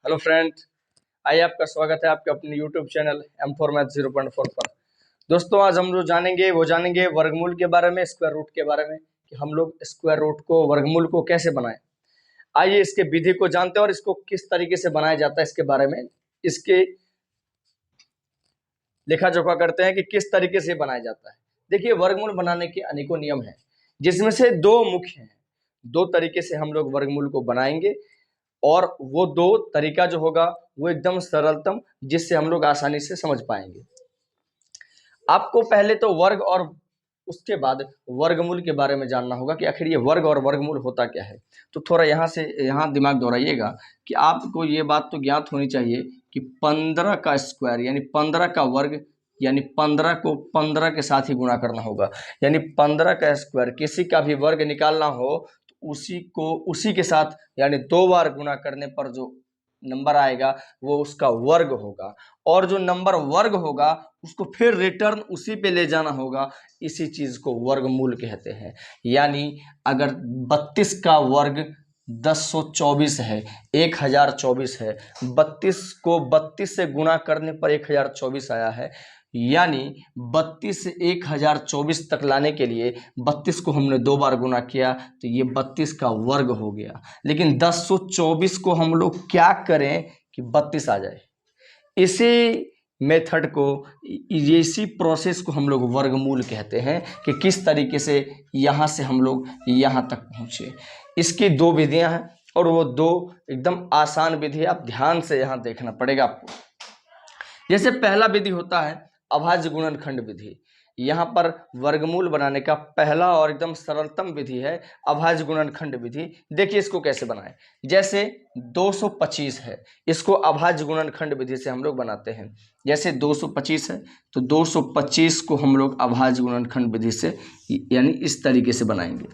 Hello friends, आइए आपका स्वागत है आपके अपने यूट्यूब चैनल M4 मैथ 0.4 पर। दोस्तों, आज हम जो जानेंगे वर्गमूल के बारे में, स्क्वायर रूट के बारे में कि हम लोग स्क्वायर रूट को, वर्गमूल को कैसे बनाएं। आइए इसके विधि को जानते हैं और इसको किस तरीके से बनाया जाता है इसके बारे में, इसके लेखा जोखा करते हैं कि किस तरीके से बनाया जाता है। देखिए, वर्गमूल बनाने के अनेकों नियम हैं, जिसमें से दो मुख्य हैं। दो तरीके से हम लोग वर्गमूल को बनाएंगे और वो दो तरीका जो होगा वो एकदम सरलतम, जिससे हम लोग आसानी से समझ पाएंगे। आपको पहले तो वर्ग और उसके बाद वर्गमूल के बारे में जानना होगा कि आखिर ये वर्ग और वर्गमूल होता क्या है। तो थोड़ा यहाँ दिमाग दौड़ाइएगा कि आपको ये बात तो ज्ञात होनी चाहिए कि 15 का स्क्वायर यानी 15 का वर्ग यानी 15 को 15 के साथ ही गुणा करना होगा। यानी 15 का स्क्वायर, किसी का भी वर्ग निकालना हो तो उसी के साथ यानी 2 बार गुणा करने पर जो नंबर आएगा वो उसका वर्ग होगा, और जो नंबर वर्ग होगा उसको फिर रिटर्न उसी पे ले जाना होगा। इसी चीज को वर्गमूल कहते हैं। यानी अगर 32 का वर्ग 1024 है, 1024 है, 32 को 32 से गुणा करने पर 1024 आया है। यानी 32 से 1024 तक लाने के लिए 32 को हमने 2 बार गुना किया तो ये 32 का वर्ग हो गया। लेकिन 1024 को हम लोग क्या करें कि 32 आ जाए। इसी मेथड को, इसी प्रोसेस को हम लोग वर्गमूल कहते हैं कि किस तरीके से यहाँ से हम लोग यहाँ तक पहुँचे। इसकी दो विधियाँ हैं और वो दो एकदम आसान विधि है। आप ध्यान से यहाँ देखना पड़ेगा आपको। जैसे पहला विधि होता है अभाज्य गुणनखंड विधि। यहाँ पर वर्गमूल बनाने का पहला और एकदम सरलतम विधि है अभाज्य गुणनखंड विधि। देखिए इसको कैसे बनाएं। जैसे 225 है, इसको अभाज्य गुणनखंड विधि से हम लोग बनाते हैं। जैसे 225 है तो 225 को हम लोग अभाज्य गुणनखंड विधि से यानी इस तरीके से बनाएंगे।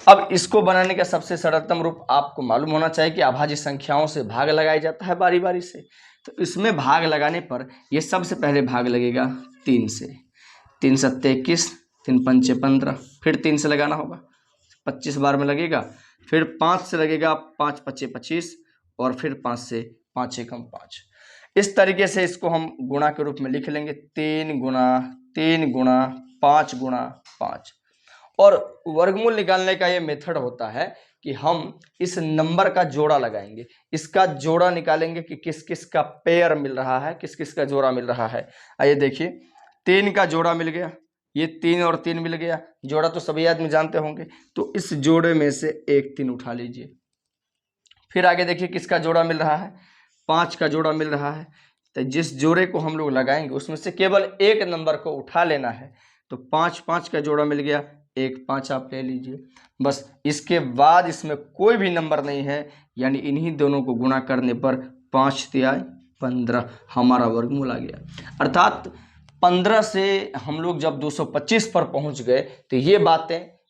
अब इसको बनाने का सबसे सरलतम रूप आपको मालूम होना चाहिए कि अभाज्य संख्याओं से भाग लगाया जाता है बारी बारी से। तो इसमें भाग लगाने पर ये सबसे पहले भाग लगेगा 3 से। 3 सत्ते 21, 3 पंचे 15, फिर 3 से लगाना होगा 25 बार में लगेगा। फिर 5 से लगेगा 5 पच्चे 25, और फिर 5 से 5 एकम 5। इस तरीके से इसको हम गुणा के रूप में लिख लेंगे 3 गुणा 3 गुणा 5 गुणा 5। और वर्गमूल निकालने का ये मेथड होता है कि हम इस नंबर का जोड़ा लगाएंगे, इसका जोड़ा निकालेंगे कि किस किस का पेयर मिल रहा है, किस किस का जोड़ा मिल रहा है। आइए देखिए, 3 का जोड़ा मिल गया, ये 3 और 3 मिल गया। जोड़ा तो सभी आदमी जानते होंगे, तो इस जोड़े में से एक 3 उठा लीजिए। फिर आगे देखिए किसका जोड़ा मिल रहा है, 5 का जोड़ा मिल रहा है। तो जिस जोड़े को हम लोग लगाएंगे उसमें से केवल एक नंबर को उठा लेना है। तो 5 5 का जोड़ा मिल गया, 1 5 आप ले लीजिए बस। इसके बाद इसमें कोई भी नंबर नहीं है, यानी इन्हीं दोनों को गुणा करने पर 5 तिया 15 हमारा वर्गमूल आ गया। अर्थात 15 से हम लोग जब 225 पर पहुंच गए तो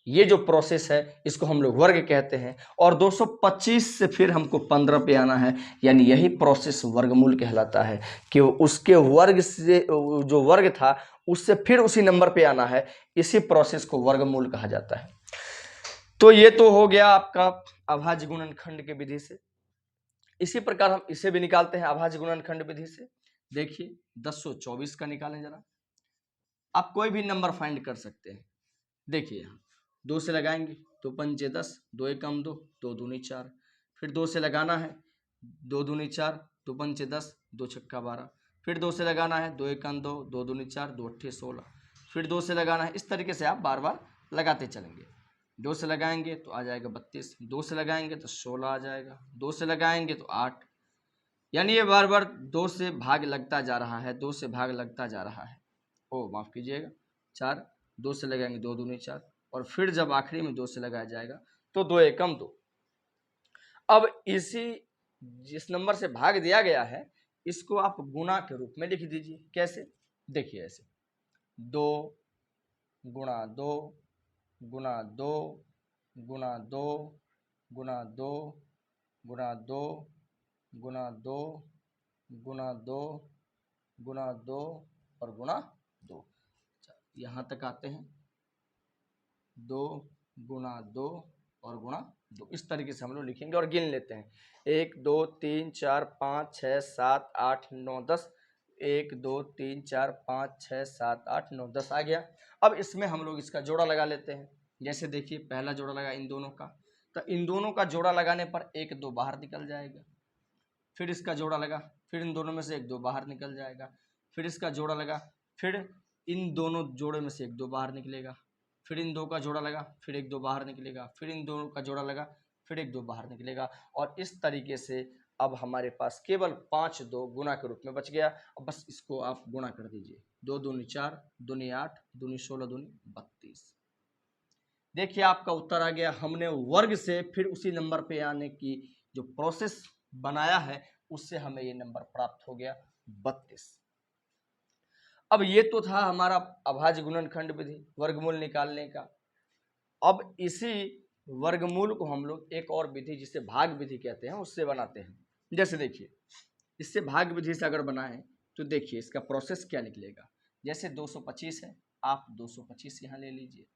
ये जो प्रोसेस है इसको हम लोग वर्ग कहते हैं। और 225 से फिर हमको 15 पे आना है, यानी यही प्रोसेस वर्गमूल कहलाता है कि उसके वर्ग से जो वर्ग था उससे फिर उसी नंबर पे आना है। इसी प्रोसेस को वर्गमूल कहा जाता है। तो ये तो हो गया आपका अभाज्य गुणनखंड की विधि से। इसी प्रकार हम इसे भी निकालते हैं अभाज्य गुणनखंड विधि से। देखिए 1024 का निकालें जरा। आप कोई भी नंबर फाइंड कर सकते हैं। देखिए यहाँ 2 से लगाएंगे, 2 पंचे 10, 2 एकम 2, 2 दूनी 4। फिर 2 से लगाना है, 2 दूनी 4, 2 पंचे 10, 2 छक्का 12। फिर 2 से लगाना है, 2 एकम 2, 2 दूनी 4, 2 अट्ठे 16। फिर 2 से लगाना है। इस तरीके से आप बार बार लगाते चलेंगे। 2 से लगाएंगे तो आ जाएगा 32, 2 से लगाएंगे तो 16 आ जाएगा, 2 से लगाएंगे तो 8। यानी ये बार बार 2 से भाग लगता जा रहा है, 2 से भाग लगता जा रहा है। माफ कीजिएगा 4, 2 से लगाएंगे 2 दूनी 4, और फिर जब आखिरी में 2 से लगाया जाएगा तो 2 एकम 2। अब इसी जिस नंबर से भाग दिया गया है इसको आप गुणा के रूप में लिख दीजिए। कैसे? देखिए ऐसे 2 गुणा 2 गुणा 2 गुणा 2 गुणा 2 गुणा 2 गुणा 2 गुणा 2 गुणा 2 और गुणा 2। यहाँ तक आते हैं 2 गुणा 2 और गुणा 2। इस तरीके से हम लोग लिखेंगे और गिन लेते हैं 1 2 3 4 5 6 7 8 9 10। 1 2 3 4 5 6 7 8 9 10 आ गया। अब इसमें हम लोग इसका जोड़ा लगा लेते हैं। जैसे देखिए पहला जोड़ा लगा इन दोनों का, तो इन दोनों का जोड़ा लगाने पर 1 2 बाहर निकल जाएगा। फिर इसका जोड़ा लगा, फिर इन दोनों में से 1 2 बाहर निकल जाएगा। फिर इसका जोड़ा लगा, फिर इन दोनों जोड़े में से 1 2 बाहर निकलेगा। फिर इन दो का जोड़ा लगा, फिर 1 2 बाहर निकलेगा। फिर इन दोनों का जोड़ा लगा, फिर 1 2 बाहर निकलेगा। और इस तरीके से अब हमारे पास केवल 5 2 गुना के रूप में बच गया। अब बस इसको आप गुणा कर दीजिए। 2 दूनी 4, दूनी 8, दूनी 16, दूनी 32। देखिए आपका उत्तर आ गया। हमने वर्ग से फिर उसी नंबर पे आने की जो प्रोसेस बनाया है उससे हमें ये नंबर प्राप्त हो गया 32। अब ये तो था हमारा अभाज्य गुणनखंड विधि, वर्गमूल निकालने का। अब इसी वर्गमूल को हम लोग एक और विधि जिसे भाग विधि कहते हैं उससे बनाते हैं। जैसे देखिए इससे भाग विधि से अगर बनाएं तो देखिए इसका प्रोसेस क्या निकलेगा। जैसे 225 है, आप 225 यहाँ ले लीजिए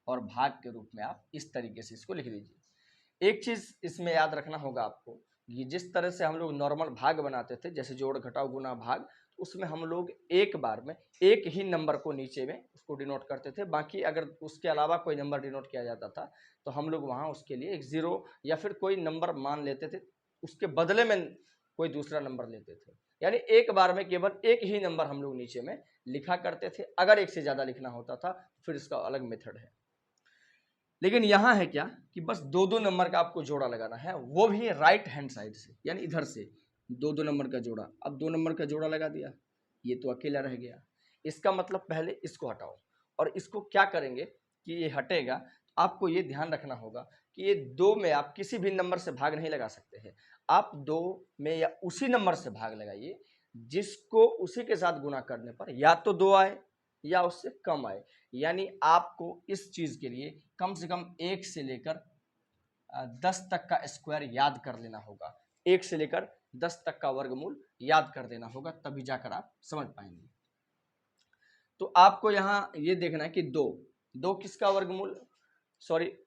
और भाग के रूप में आप इस तरीके से इसको लिख दीजिए। एक चीज इसमें याद रखना होगा आपको, ये जिस तरह से हम लोग नॉर्मल भाग बनाते थे जैसे जोड़ घटाव गुना भाग, उसमें हम लोग एक बार में एक ही नंबर को नीचे में उसको डिनोट करते थे। बाकी अगर उसके अलावा कोई नंबर डिनोट किया जाता था तो हम लोग वहाँ उसके लिए एक 0 या फिर कोई नंबर मान लेते थे, उसके बदले में कोई दूसरा नंबर लेते थे। यानी एक बार में केवल एक ही नंबर हम लोग नीचे में लिखा करते थे। अगर एक से ज़्यादा लिखना होता था फिर इसका अलग मेथड है। लेकिन यहाँ है क्या कि बस 2 2 नंबर का आपको जोड़ा लगाना है, वो भी राइट हैंड साइड से, यानी इधर से 2 2 नंबर का जोड़ा। अब 2 नंबर का जोड़ा लगा दिया, ये तो अकेला रह गया। इसका मतलब पहले इसको हटाओ और इसको क्या करेंगे कि ये हटेगा। तो आपको ये ध्यान रखना होगा कि ये 2 में आप किसी भी नंबर से भाग नहीं लगा सकते हैं। आप 2 में या उसी नंबर से भाग लगाइए जिसको उसी के साथ गुणा करने पर या तो 2 आए या उससे कम आए। यानी आपको इस चीज के लिए कम से कम 1 से लेकर 10 तक का स्क्वायर याद कर लेना होगा। 1 से लेकर 10 तक का वर्गमूल याद कर देना होगा, तभी जाकर आप समझ पाएंगे। तो आपको यहाँ ये देखना है कि 2 किसका वर्गमूल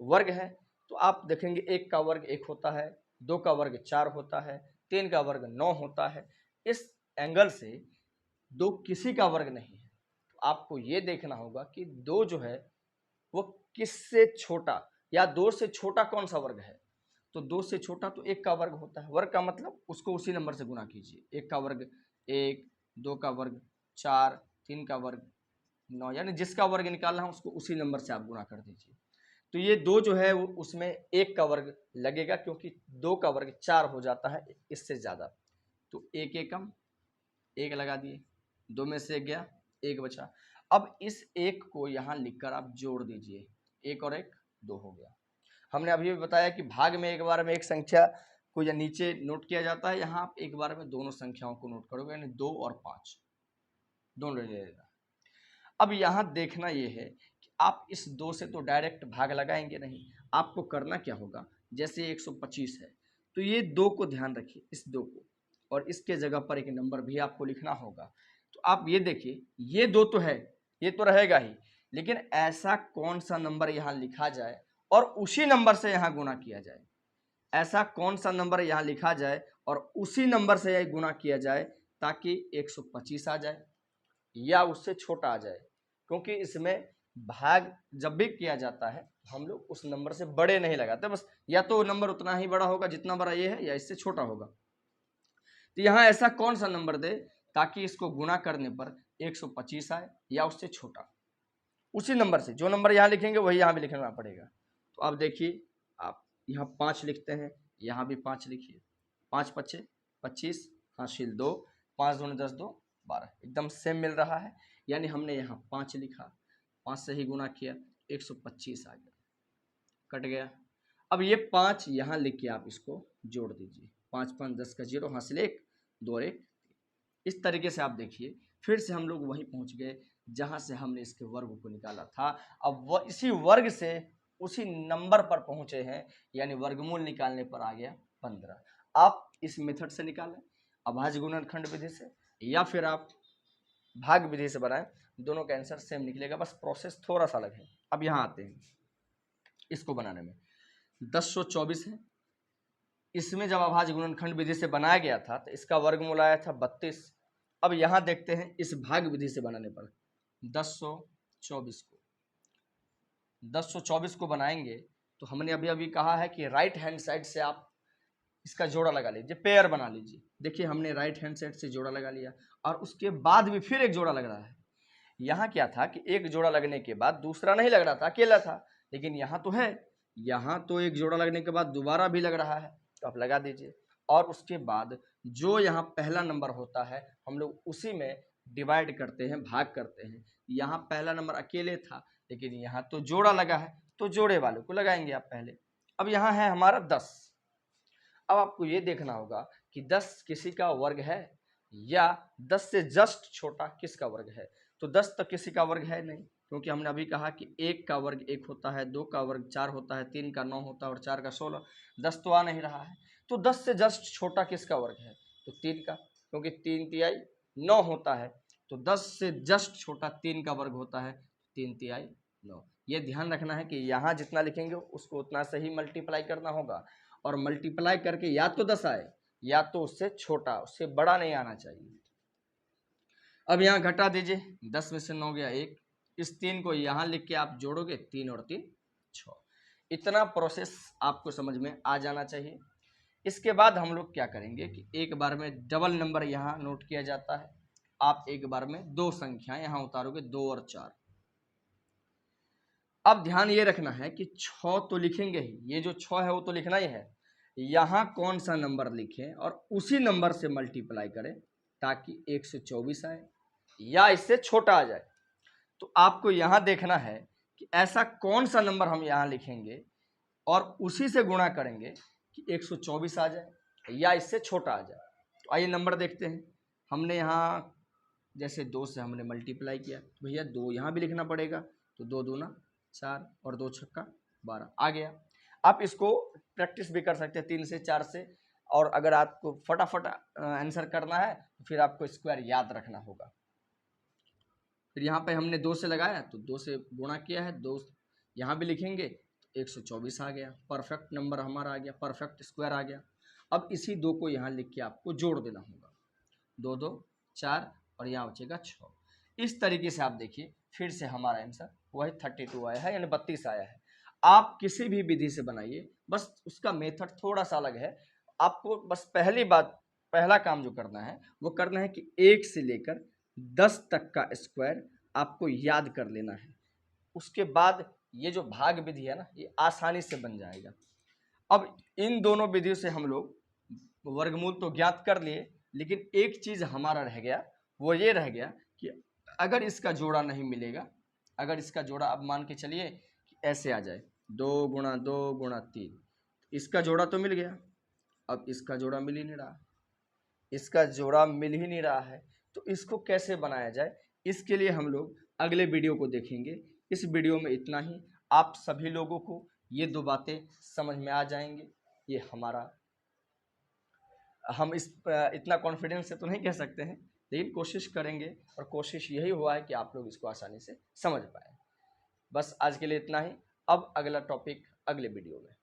वर्ग है। तो आप देखेंगे 1 का वर्ग 1 होता है, 2 का वर्ग 4 होता है, 3 का वर्ग 9 होता है। इस एंगल से 2 किसी का वर्ग नहीं है। तो आपको ये देखना होगा कि 2 जो है वो किससे छोटा या 2 से छोटा कौन सा वर्ग है। तो 2 से छोटा तो 1 का वर्ग होता है। वर्ग का मतलब उसको उसी नंबर से गुना कीजिए। 1 का वर्ग 1, 2 का वर्ग 4, 3 का वर्ग 9, यानी जिसका वर्ग निकालना है उसको उसी नंबर से आप गुना कर दीजिए। तो ये 2 जो है वो उसमें 1 का वर्ग लगेगा, क्योंकि 2 का वर्ग 4 हो जाता है इससे ज़्यादा। तो 1 1 कम 1 लगा दिए, 2 में से 1 गया, 1 बचा। अब इस 1 को यहाँ लिखकर आप जोड़ दीजिए, 1 और 1 2 हो गया। हमने अभी भी बताया कि भाग में एक बार में एक संख्या को या नीचे नोट किया जाता है, यहाँ आप एक बार में दोनों संख्याओं को नोट करोगे, यानी 2 और 5 दोनों ले लेगा। अब यहाँ देखना ये है कि आप इस 2 से तो डायरेक्ट भाग लगाएंगे नहीं, आपको करना क्या होगा। जैसे 125 है तो ये 2 को ध्यान रखिए, इस 2 को, और इसके जगह पर एक नंबर भी आपको लिखना होगा। तो आप ये देखिए ये 2 तो है, ये तो रहेगा ही, लेकिन ऐसा कौन सा नंबर यहाँ लिखा जाए और उसी नंबर से यहाँ गुणा किया जाए। ऐसा कौन सा नंबर यहाँ लिखा जाए और उसी नंबर से यह गुणा किया जाए ताकि 125 आ जाए या उससे छोटा आ जाए। क्योंकि इसमें भाग जब भी किया जाता है हम लोग उस नंबर से बड़े नहीं लगाते, बस या तो नंबर उतना ही बड़ा होगा जितना बड़ा ये है या इससे छोटा होगा। तो यहाँ ऐसा कौन सा नंबर दे ताकि इसको गुणा करने पर 125 आए या उससे छोटा। उसी नंबर से जो नंबर यहाँ लिखेंगे वही यहाँ भी लिखना पड़ेगा। तो अब देखिए आप यहाँ 5 लिखते हैं, यहाँ भी 5 लिखिए। 5 5 25 हासिल 2, 5 दूनी 10 2 12, एकदम सेम मिल रहा है। यानी हमने यहाँ 5 लिखा, 5 से ही गुणा किया, 125 आ गया, कट गया। अब ये 5 यहाँ लिख के आप इसको जोड़ दीजिए। 5 5 10 का 0 हासिल 1 2 और 1। इस तरीके से आप देखिए फिर से हम लोग वहीं पहुंच गए जहां से हमने इसके वर्ग को निकाला था। अब वह इसी वर्ग से उसी नंबर पर पहुंचे हैं, यानी वर्गमूल निकालने पर आ गया 15। आप इस मेथड से निकालें, अभाज्य गुणनखंड विधि से, या फिर आप भाग विधि से बनाएं, दोनों का आंसर सेम निकलेगा, बस प्रोसेस थोड़ा सा अलग है। अब यहाँ आते हैं इसको बनाने में। 1024 है। इसमें जब अभाज्य गुणनखंड विधि से बनाया गया था तो इसका वर्गमूल आया था 32। अब यहाँ देखते हैं इस भाग विधि से बनाने पर 1024 को बनाएंगे तो हमने अभी अभी कहा है कि राइट हैंड साइड से आप इसका जोड़ा लगा लीजिए, पेयर बना लीजिए। देखिए हमने राइट हैंड साइड से जोड़ा लगा लिया और उसके बाद भी फिर एक जोड़ा लग रहा है। यहाँ क्या था कि एक जोड़ा लगने के बाद दूसरा नहीं लग रहा था, अकेला था, लेकिन यहाँ तो है, यहाँ तो एक जोड़ा लगने के बाद दोबारा भी लग रहा है, तो आप लगा दीजिए। और उसके बाद जो यहाँ पहला नंबर होता है हम लोग उसी में डिवाइड करते हैं, भाग करते हैं। यहाँ पहला नंबर अकेले था लेकिन यहाँ तो जोड़ा लगा है, तो जोड़े वाले को लगाएंगे आप पहले। अब यहाँ है हमारा 10। अब आपको ये देखना होगा कि 10 किसी का वर्ग है या 10 से जस्ट छोटा किसका वर्ग है। तो 10 तक किसी का वर्ग है नहीं, क्योंकि हमने अभी कहा कि 1 का वर्ग 1 होता है, 2 का वर्ग 4 होता है, 3 का 9 होता है और 4 का 16। 10 तो आ नहीं रहा है, तो 10 से जस्ट छोटा किसका वर्ग है, तो 3 का, क्योंकि 3 तिहाई 9 होता है। तो 10 से जस्ट छोटा 3 का वर्ग होता है, 3 तिहाई 9। ये ध्यान रखना है कि यहाँ जितना लिखेंगे उसको उतना से ही मल्टीप्लाई करना होगा, और मल्टीप्लाई करके या तो 10 आए या तो उससे छोटा, उससे बड़ा नहीं आना चाहिए। अब यहाँ घटा दीजिए, 10 में से 9 गया 1, इस 3 को यहाँ लिख के आप जोड़ोगे, 3 और 3 6। इतना प्रोसेस आपको समझ में आ जाना चाहिए। इसके बाद हम लोग क्या करेंगे कि एक बार में डबल नंबर यहाँ नोट किया जाता है। आप एक बार में 2 संख्या यहाँ उतारोगे, 2 और 4। अब ध्यान ये रखना है कि 6 तो लिखेंगे ही, ये जो 6 है वो तो लिखना ही है। यहाँ कौन सा नंबर लिखें और उसी नंबर से मल्टीप्लाई करें ताकि 124 आए या इससे छोटा आ जाए। तो आपको यहाँ देखना है कि ऐसा कौन सा नंबर हम यहाँ लिखेंगे और उसी से गुणा करेंगे कि 124 आ जाए या इससे छोटा आ जाए। तो आइए नंबर देखते हैं। हमने यहाँ जैसे 2 से हमने मल्टीप्लाई किया तो भैया 2 यहाँ भी लिखना पड़ेगा, तो 2 दूना 4 और 2 छक्का 12 आ गया। आप इसको प्रैक्टिस भी कर सकते हैं 3 से 4 से, और अगर आपको फटाफट आंसर करना है तो फिर आपको स्क्वायर याद रखना होगा। फिर यहाँ पे हमने 2 से लगाया तो 2 से गुणा किया है, 2 यहाँ भी लिखेंगे तो 124 आ गया, परफेक्ट नंबर हमारा आ गया, परफेक्ट स्क्वायर आ गया। अब इसी 2 को यहाँ लिख के आपको जोड़ देना होगा, 2 2 4 और यहाँ बचेगा 6। इस तरीके से आप देखिए फिर से हमारा आंसर वही 32 आया है, यानी 32 आया है। आप किसी भी विधि से बनाइए, बस उसका मेथड थोड़ा सा अलग है। आपको बस पहला काम जो करना है वो करना है कि 1 से लेकर 10 तक का स्क्वायर आपको याद कर लेना है। उसके बाद ये जो भाग विधि है ना, ये आसानी से बन जाएगा। अब इन दोनों विधियों से हम लोग वर्गमूल तो ज्ञात कर लिए, लेकिन एक चीज़ हमारा रह गया, वो ये रह गया कि अगर इसका जोड़ा नहीं मिलेगा, अगर इसका जोड़ा अब मान के चलिए कि ऐसे आ जाए 2 गुणा 2 गुणा 3, इसका जोड़ा तो मिल गया, अब इसका जोड़ा मिल ही नहीं रहा, इसका जोड़ा मिल ही नहीं रहा है, तो इसको कैसे बनाया जाए, इसके लिए हम लोग अगले वीडियो को देखेंगे। इस वीडियो में इतना ही। आप सभी लोगों को ये 2 बातें समझ में आ जाएंगे। ये हमारा, हम इतना कॉन्फिडेंस से तो नहीं कह सकते हैं, लेकिन कोशिश करेंगे, और कोशिश यही हुआ है कि आप लोग इसको आसानी से समझ पाए। बस आज के लिए इतना ही। अब अगला टॉपिक अगले वीडियो में।